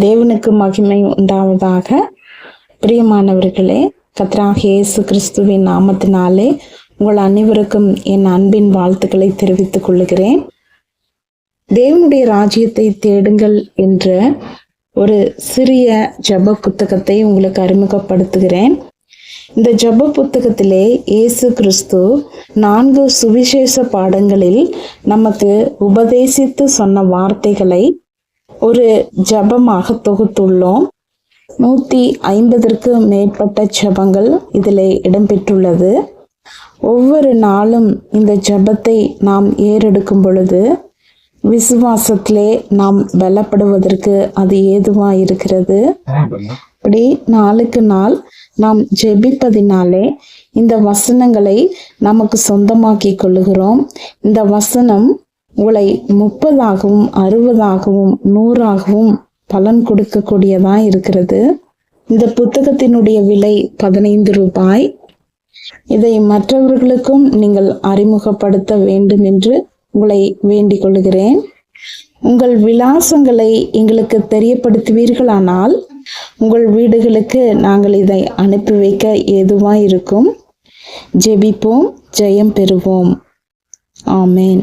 தேவனுக்கு மகிமை உண்டாவதாக. பிரியமானவர்களே, கர்த்தராகிய இயேசு கிறிஸ்துவின் நாமத்தினாலே உங்கள் அனைவருக்கும் என் அன்பின் வாழ்த்துக்களை தெரிவித்துக் கொள்கிறேன். தேவனுடைய ராஜ்யத்தை தேடுங்கள் என்ற ஒரு சிறிய ஜெப புத்தகத்தை உங்களுக்கு அறிமுகப்படுத்துகிறேன். இந்த ஜெப புத்தகத்திலே இயேசு கிறிஸ்து 4 சுவிசேஷ பாடங்களில் நமக்கு உபதேசித்து சொன்ன வார்த்தைகளை ஒரு ஜெபமாக தொகுத்துள்ளோம். 150ற்கு மேற்பட்ட ஜெபங்கள் இதில் இடம்பெற்றுள்ளது. ஒவ்வொரு நாளும் இந்த ஜெபத்தை நாம் ஏறெடுக்கும் பொழுது விசுவாசத்திலே நாம் பலப்படுவதற்கு அது ஏதுவாக இருக்கிறது. இப்படி நாளுக்கு நாள் நாம் ஜெபிப்பதினாலே இந்த வசனங்களை நமக்கு சொந்தமாக்கி கொள்ளுகிறோம். இந்த வசனம் உங்களை 30ஆகவும் 60ஆகவும் 100ஆகவும் பலன் கொடுக்கக்கூடியதா இருக்கிறது. இந்த புத்தகத்தினுடைய விலை 15 ரூபாய். இதை மற்றவர்களுக்கும் நீங்கள் அறிமுகப்படுத்த வேண்டும் என்று உங்களை வேண்டிக் கொள்கிறேன். உங்கள் விலாசங்களை எங்களுக்கு தெரியப்படுத்துவீர்களானால் உங்கள் வீடுகளுக்கு நாங்கள் இதை அனுப்பி வைக்க ஏதுவாக இருக்கும். ஜெபிப்போம், ஜெயம் பெறுவோம். ஆமேன்.